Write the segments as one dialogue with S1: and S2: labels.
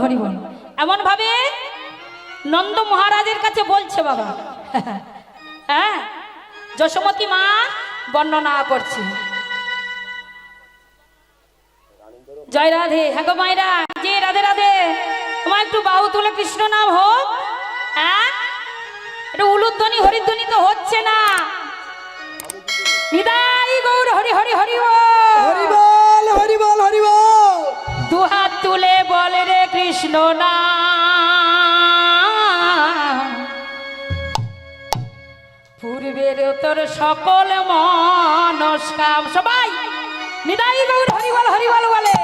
S1: হরি বল। এমন ভাবে নন্দ মহারাজের কাছে বলছে বাবা। হ্যাঁ, যশোমতী মা বর্ণনা করছে। জয় রাধে। হ্যাঁ গো মায়েরা, যে রাধে রাধে। তোমার একটু বাহু তুলে কৃষ্ণ নাম হোক। হ্যাঁ, এটা উলুধ্বনি হরিধ্বনি তো হচ্ছে না। নিদাই গৌর হরি হরি হরি
S2: হরি বল হরি বল হরি বল।
S1: দুহাত তুলে বলে রে কৃষ্ণ নাম, পূর্বের তোর সকল মনস্কাম। সবাই নিদাই গৌর হরি বল বলে।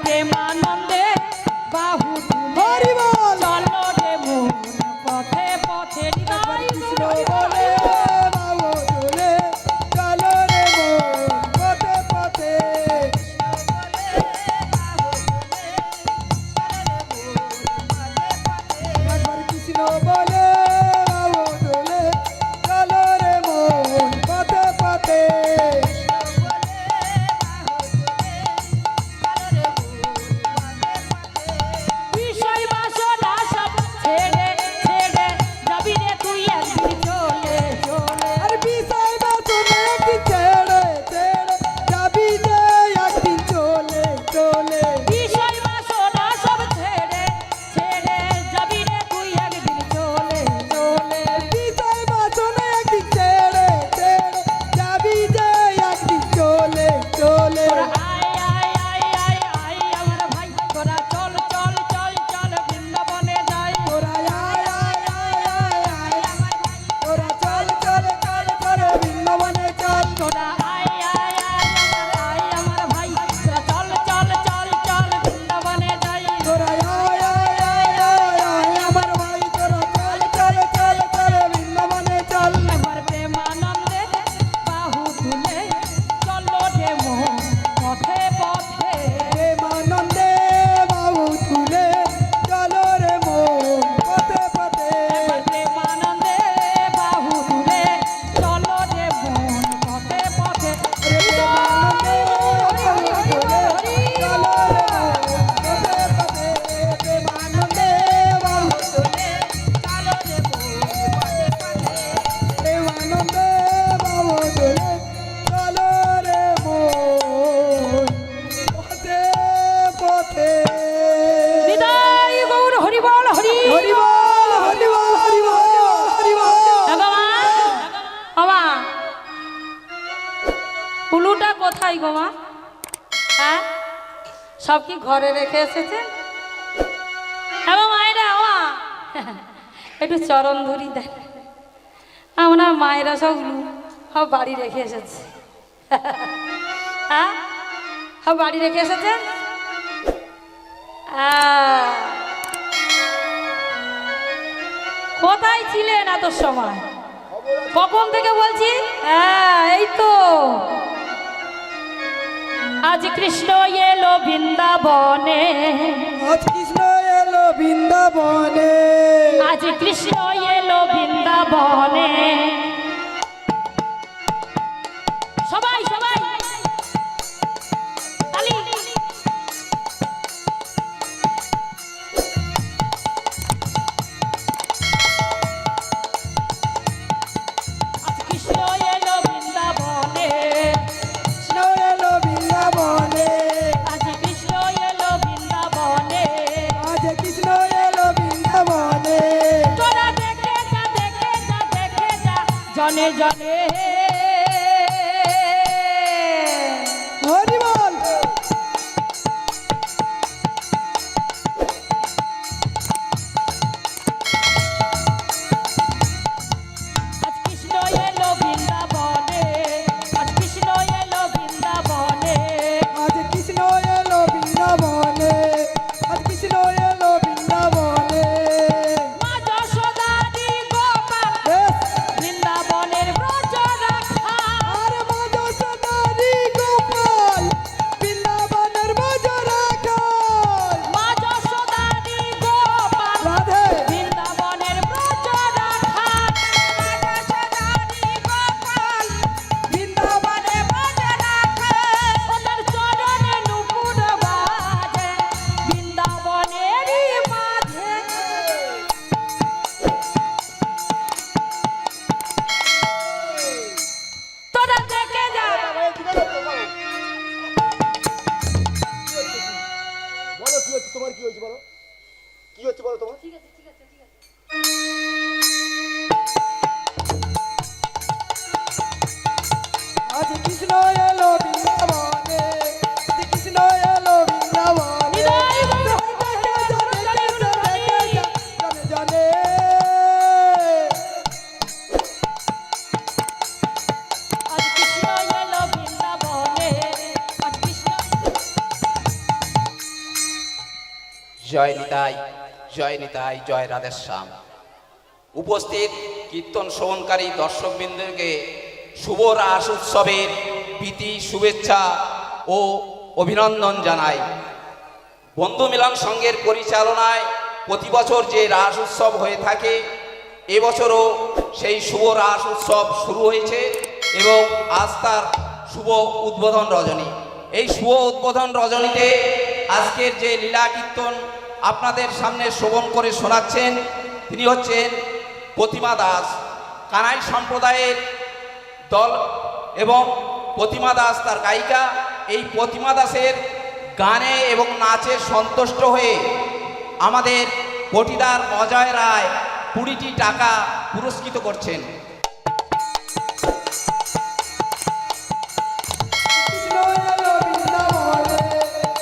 S1: প্রেমানন্দে বাহু হরি বল। চলো রে মন পথে পথে নিদাই গৌর বলে
S2: বাবু তুলে চলো রে মন পথে পথে। কৃষ্ণ বলে বাবু তুলে চলো রে মন পথে পথে।
S1: বিষয় বাসনা উলুটা কোথায় গো মা? হ্যাঁ, সব কি ঘরে রেখে এসেছেন? হ্যাঁ গো মায়েরা, মা একটু চরণ ধরি দেন। আমরা মায়েরা সব উলু সব বাড়ি রেখে এসেছে। হ্যাঁ, সব বাড়ি রেখে এসেছেন। কোথায় ছিলেন এত সময়? কখন থেকে বলছি? হ্যাঁ, এই তো আজ কৃষ্ণ এলো বৃন্দাবনে,
S2: আজ কৃষ্ণ এলো বৃন্দাবনে,
S1: আজ কৃষ্ণ এলো বৃন্দাবনে। সবাই সবাই তালি। আজ কৃষ্ণ এলো বৃন্দাবনে,
S2: কৃষ্ণ এলো বৃন্দাবনে,
S1: আজ কৃষ্ণ এলো বৃন্দাবনে।
S2: আজ কৃষ্ণ এলো বৃন্দাবনে।
S1: তোরা দেখে যা, দেখে যা, দেখে যা, জনে জনে।
S2: হরি বল।
S1: আজ কৃষ্ণ এলো বৃন্দাবনে, আজ কৃষ্ণ এলো বৃন্দাবনে।
S2: আজ কৃষ্ণ এলো বৃন্দাবনে, আজ কৃষ্ণ এলো বৃন্দাবনে।
S1: মা যশোদারি গোপাল
S2: বেশ।
S1: বৃন্দাবনের ব্রজ রাখা।
S2: আর মা যশোদারি গোপাল বৃন্দাবনের ব্রজ রাখাল।
S1: মা যশোদারি গোপাল
S2: রাধে।
S1: বৃন্দাবনের ব্রজ রাখা। মা যশোদারি গোপাল বৃন্দাবনের ব্রজ রাখা। ওদের চরণে নুপুর বাজে বৃন্দাবনেরই মাঝে। তোরা দেখে যা।
S3: বলো কি হচ্ছে তোমার, কি হয়েছে বলো, কি হচ্ছে বলো তোমার।
S1: ঠিক আছে, ঠিক আছে, ঠিক আছে।
S2: আজ কৃষ্ণ এলো বৃন্দাবনে, আজ কৃষ্ণ এলো বৃন্দাবনে।
S1: হৃদয় গৌর
S2: দেখে যা, দেখে যা, দেখে যা, জনে জনে।
S1: আজ কৃষ্ণ এলো বৃন্দাবনে, আজ কৃষ্ণ।
S4: জয় নিতাই, জয় নিতাই, জয় রাধেশ্যাম। উপস্থিত কীর্তন শ্রবণকারী দর্শকবৃন্দকে শুভ রাস উৎসবের প্রীতি শুভেচ্ছা ও অভিনন্দন জানাই। বন্ধু মিলন সংঘের পরিচালনায় প্রতি বছর যে রাস উৎসব হয়ে থাকে, এবছরও সেই শুভ রাস উৎসব শুরু হয়েছে এবং আজ তার শুভ উদ্বোধন রজনী। এই শুভ উদ্বোধন রজনীতে আজকের যে লীলা কীর্তন আপনাদের সামনে শ্রবণ করে শোনাচ্ছেন, তিনি হচ্ছেন প্রতিমা দাস, কানাই সম্প্রদায়ের দল এবং প্রতিমা দাস তার গায়িকা। এই প্রতিমা দাসের গানে এবং নাচে সন্তুষ্ট হয়ে আমাদের পটিদার অজয় রায় 20টি টাকা পুরস্কৃত করছেন।
S2: কৃষ্ণ এলো বৃন্দাবনে,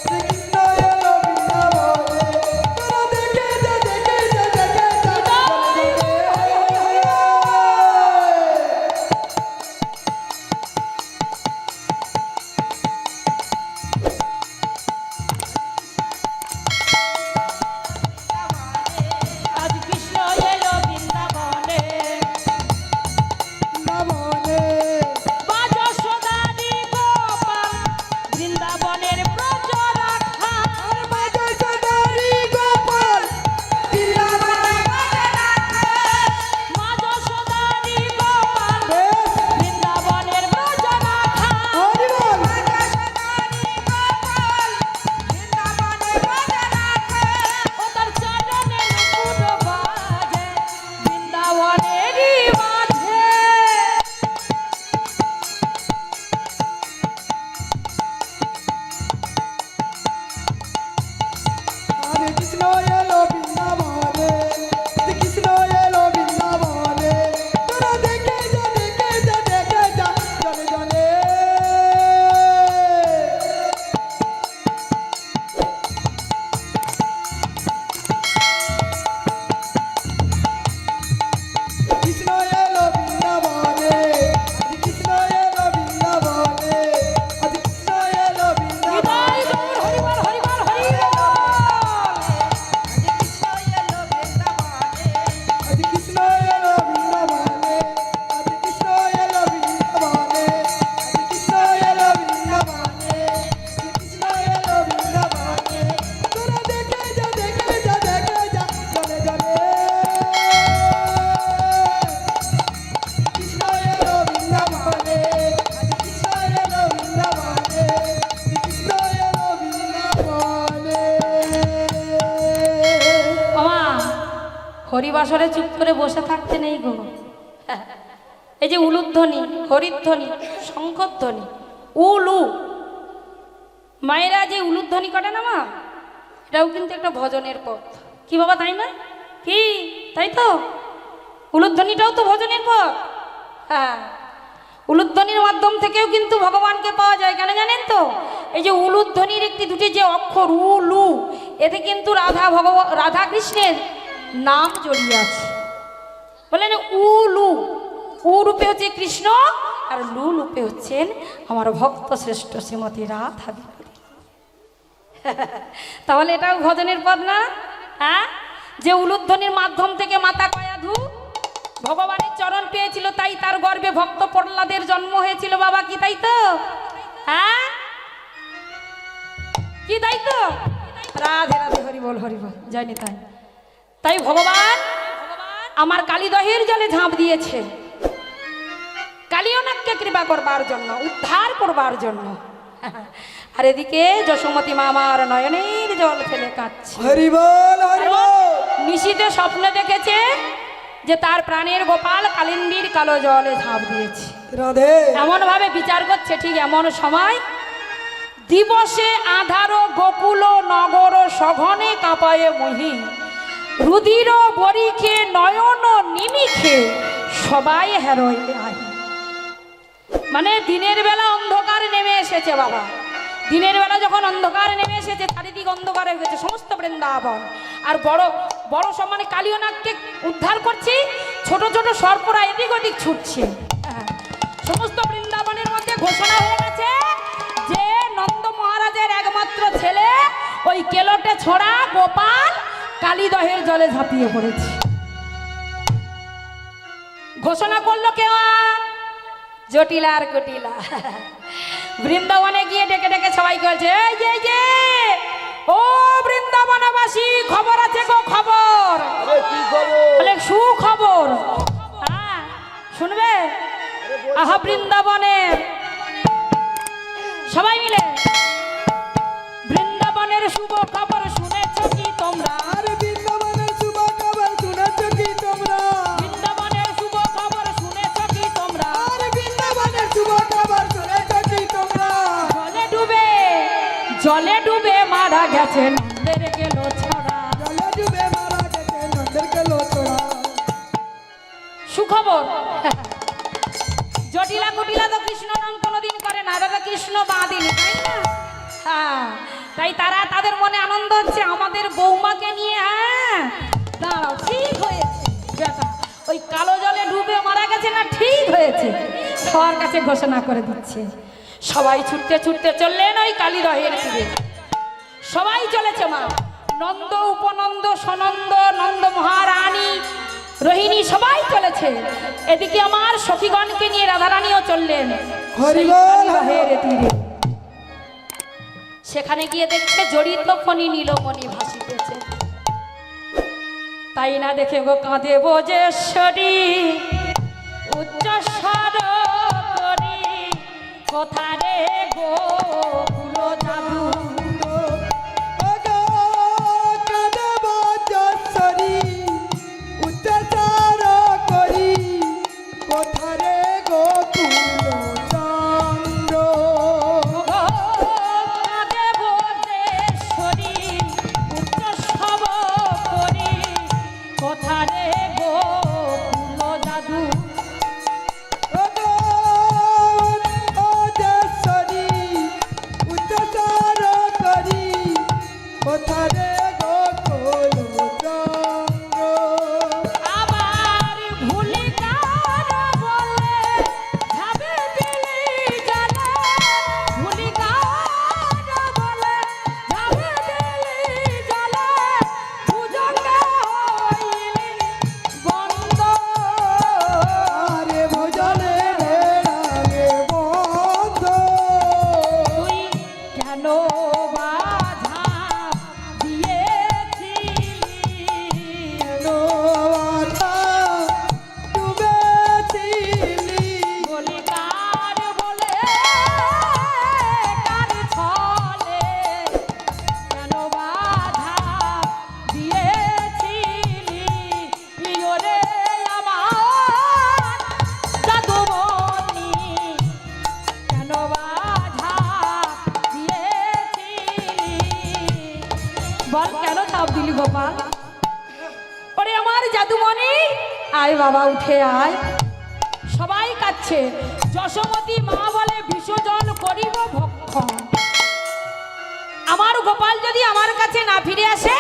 S2: কৃষ্ণ এলো বৃন্দাবনে। তোরা দেখে যা, দেখে যা, দেখে যা, জনে জনে।
S1: আজ কৃষ্ণ এলো বৃন্দাবনে, হরিবাসরে চুপ করে বসে থাকতে নেই গো। এই যে উলুধ্বনি, হরিধ্বনি, শঙ্খধ্বনি, উলু, মায়েরা যে উলুধ্বনি করে না মা, এটাও কিন্তু একটা ভজনের পথ। কি বাবা, তাই না? কি তাই তো? উলুধ্বনিটাও তো ভজনের পথ। হ্যাঁ, উলুধ্বনির মাধ্যম থেকেও কিন্তু ভগবানকে পাওয়া যায়। কেন জানেন তো? এই যে উলুধ্বনির একটি দুটি যে অক্ষর উলু, এতে কিন্তু রাধা কৃষ্ণের নাম জড়িয়ে আছে। বলেন উলু, উ রূপে হচ্ছে কৃষ্ণ, আর লু রূপে হচ্ছেন আমার ভক্ত শ্রেষ্ঠ শ্রীমতী রাধা বিনোদিনী। তাহলে এটাও ভজনের পদ না? হ্যাঁ, যে উলুধ্বনির মাধ্যম থেকে মাতা কয়াধু ভগবানের চরণ পেয়েছিল, তাই তার গর্ভে ভক্ত প্রহ্লাদের জন্ম হয়েছিল বাবা। কি তাই তো? হ্যাঁ, কি তাই তো? রাধে রাধে, হরি বল হরি বল, জানি তাই। তাই ভগবান আমার কালীদহের জলে ঝাঁপ দিয়েছে কালিয়নাককে কৃপা করবার জন্য, উদ্ধার করবার জন্য। আর এদিকে যশোমতী মা আমার নয়নের জল ফেলে কাঁদছে।
S2: হরি বল হরি বল।
S1: নিশীতে স্বপ্ন দেখেছে যে তার প্রাণের গোপাল কালিন্দীর কালো জলে ঝাঁপ দিয়েছে।
S2: রাধে।
S1: এমন ভাবে বিচার করছে, ঠিক এমন সময় দিবসে আধার গোকুল নগর সঘনে কাঁপায়ে মহি, রুধির বরিখে নয়ন নিমিখে সবাই হেরোয় আই। মানে দিনের বেলা অন্ধকার নেমে এসেছে বাবা। দিনের বেলা যখন অন্ধকার নেমে এসেছে, চারিদিক অন্ধকার হয়ে গেছে সমস্ত বৃন্দাবন। আর বড় বড় সম্মানে কালিয়নাগকে উদ্ধার করছি, ছোট ছোট সর্পরা এদিক ওদিক ছুটছে। সমস্ত বৃন্দাবনের মধ্যে ঘোষণা হয়ে গেছে যে নন্দ মহারাজের একমাত্র ছেলে ওই কেলোটে ছোড়া গোপাল কালীদহের জলে ঝাঁপিয়ে পড়েছে। ঘোষণা করলো কেউ? জটিলা আর কুটিলা। বৃন্দাবনে গিয়ে ডেকে ডেকে সবাই বলছে, এই যে এই যে ও বৃন্দাবনবাসী, খবর আছে গো, খবর। বলে সুখবর। হ্যাঁ, শুনবে? আহা বৃন্দাবনের সবাই মিলে, বৃন্দাবনের শুভ খবর শুনেছ কি তোমরা?
S2: আরে বৃন্দাবনের শুভ খবর শুনেছ কি তোমরা?
S1: বৃন্দাবনের শুভ খবর শুনেছ কি তোমরা?
S2: আরে বৃন্দাবনের শুভ খবর শুনেছ কি তোমরা?
S1: জলে ডুবে মারা গেছে নন্দের গেল ছড়া।
S2: জলে ডুবে মারা গেছে নন্দের গেল ছড়া।
S1: সুখবর। জটিলা কুটিলা তো কৃষ্ণ নাম কোনোদিন করে না, দাদা কৃষ্ণ বাঁধিনি, তাই না? হ্যাঁ, তাই তারা তাদের মনে আনন্দ হচ্ছে আমাদের বৌমাকে নিয়ে। হ্যাঁ, দাঁড়াও, ঠিক হয়েছে বেটা, ওই কালো জলে ডুবে মারা গেছে না, ঠিক হয়েছে, সবার কাছে ঘোষণা করে দিচ্ছে। সবাই ছুটতে ছুটতে চললেন ওই কালীদহের তীরে। সবাই চলেছে মা, নন্দ উপনন্দ সনন্দ নন্দ মহারানী রোহিণী সবাই চলেছে। এদিকে আমার সখীগণকে নিয়ে রাধারানীও চললেন
S2: হরি
S1: সেই
S2: বল।
S1: কালীদহের তীরে। সেখানে গিয়ে দেখছে জড়িত ফণি নীলমণি ভাসিতেছে। তাই না দেখে গো কাঁদে বোজেশ্বরী, উচ্চ স্বর করি কোথা রে গো কুলো জাদু। বল কেন চাপ দিলি গোপাল? ওরে আমার জাদুমণি, আয় বাবা উঠে আয়। সবাই কাচ্ছে। যশোমতী মা বলে বিশ্বজল করিব ভক্ষণ। আমার গোপাল যদি আমার কাছে না ফিরে আসে,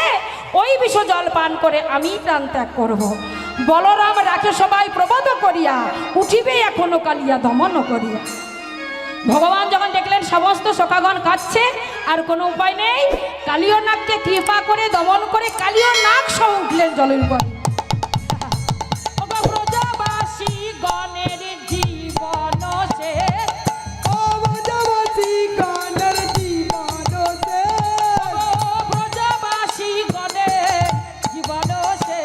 S1: ওই বিষ জল পান করে আমি প্রাণ ত্যাগ করব। বলরাম রাখে সবাই প্রবোধ করিয়া, উঠিবে এখনো কালিয়া দমন করিয়া। ভগবান যখন দেখলেন সমস্ত সখাগণ কাঁদছে, আর কোনো উপায় নেই, কালীয় নাগকে কৃপা করে দমন করে কালীয় নাগ সহ উঠলেন জলের উপর। ব্রজবাসী গণের জীবন সে,
S2: ও ব্রজবাসী গণের জীবন সে,
S1: ব্রজবাসী গণের জীবন সে,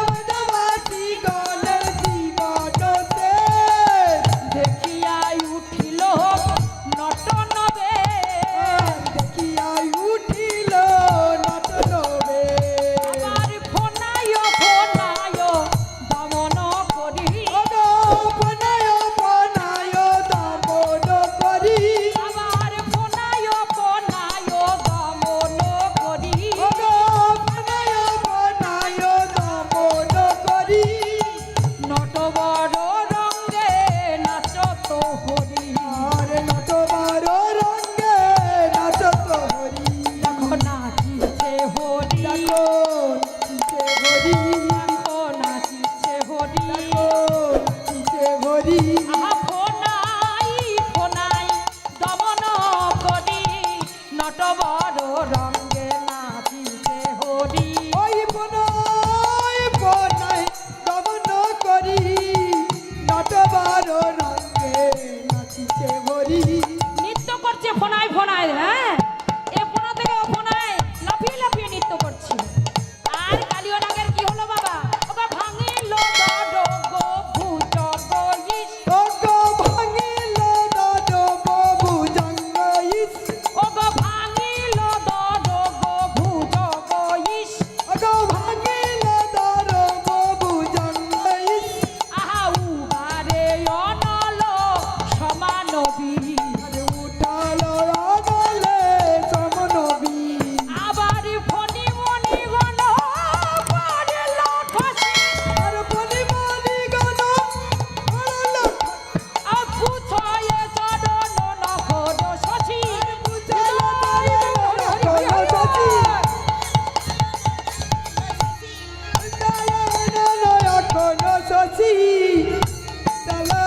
S2: ব্রজবাসী গণের জীবন সে,
S1: দেখিয়াই উঠিল নটনবে,
S2: দেখিয়া উঠিল নটনবে।
S1: আমার ফোনায় ফোনায় দমন করি,
S2: ওগো বনায় বনায় দমন করি,
S1: আমার ফোনায় ফোনায় দমন করি,
S2: ওগো বনায় বনায় দমন করি।
S1: নটবর রঙ্গে নাচত হরি,
S2: আর নটবার রঙ্গে নাচত হরি,
S1: দেখো নাচিছে হরি,
S2: দেখো নাচিছে হরি,
S1: দেখো নাচিছে হরি,
S2: দেখো নাচিছে হরি।
S1: আহা ফোনাই ফোনাই দমন করি, নটবর রঙ্গে নাচিছে হরি।
S2: ওই বনায় বনায় দমন করি, নটবার রঙ্গে নাচিছে হরি।
S1: নৃত্য করছে ফোনায় ফোনায়, হ্যাঁ এ ফোনা থেকে ও ফোনায় লাফিয়ে লাফিয়ে নৃত্য করছে। আর কালীয় নাগের কি হলো বাবা? ওগো ভাঙিল দডগ ভুজগ ইস,
S2: ওগো ভাঙিল দডগ ভুজঙ্গ ইস,
S1: ওগো ভাঙিল দডগ ভুজগ ইস,
S2: ওগো ভাঙিল দডগ ভুজঙ্গ ইস।
S1: আহা উবারে অনল সমানবী,
S2: আরে উঠালো আগলে সমনবী,
S1: আবার ফণি মণি গণ পড়ল খসি,
S2: আর বলি বলি গণ আড়ালো
S1: আপু ছয়ে চরণ নখদ শশী,
S2: বুঝালো তারে কোনো সচি। চালা কোনো সচি, চালা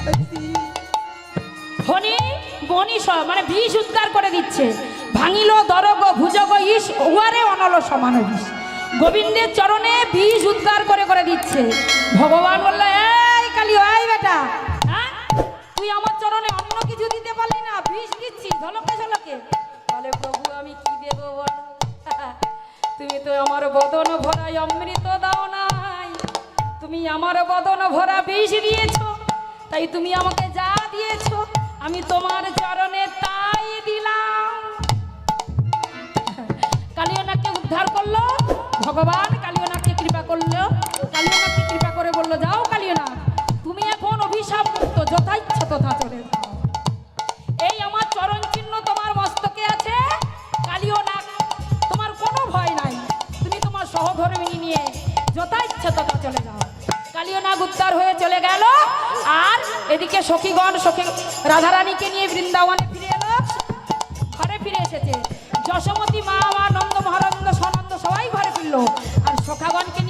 S2: সচি।
S1: ফণি বনি মানে বিষ উদ্ধার করে দিচ্ছে। ভাঙিল দরগ ভুজগ ইস, উহারে অনল সমান বিষ। গোবিন্দের চরণে বিষ উদ্ধার করে করে দিচ্ছে। ভগবান বলল, এই কালী, এই বেটা, হ্যাঁ তুই আমার চরণে অন্য কিছু দিতে পারলি না, বিষ দিচ্ছি ঝলকে ঝলকে। বলে প্রভু আমি কি দেব বল, তুমি তো আমার বদন ভরাই অমৃত দাও নাই, তুমি আমার বদন ভরা বিষ দিয়েছো, তাই তুমি আমাকে যা দিয়েছো আমি তোমার চরণে তাই দিলাম। কালীয়নাগকে উদ্ধার করলো ভগবান, কালীয়নাগকে কৃপা করলো, কালীয়নাগকে কৃপা করে বললো, যাও কালীয়নাগ, তুমি এখন অভিশাপ মুক্ত, যথা ইচ্ছা তথা চলে যাও। এই আমার চরণ চিহ্ন তোমার মস্তকে আছে, কালীয়নাগ তোমার কোনো ভয় নাই, তুমি তোমার সহধর্মিনী নিয়ে যথা ইচ্ছা তথা চলে যাও। কালীয়নাগ উদ্ধার হয়ে চলে গেল। আর এদিকে সখীগণ সখী রাধারানীকে নিয়ে বৃন্দাবনে ফিরে এলো, ঘরে ফিরে এসেছে। যশোমতী মা, নন্দ মহানন্দ সনন্দ সবাই ঘরে ফিরলো, আর সখাগণকে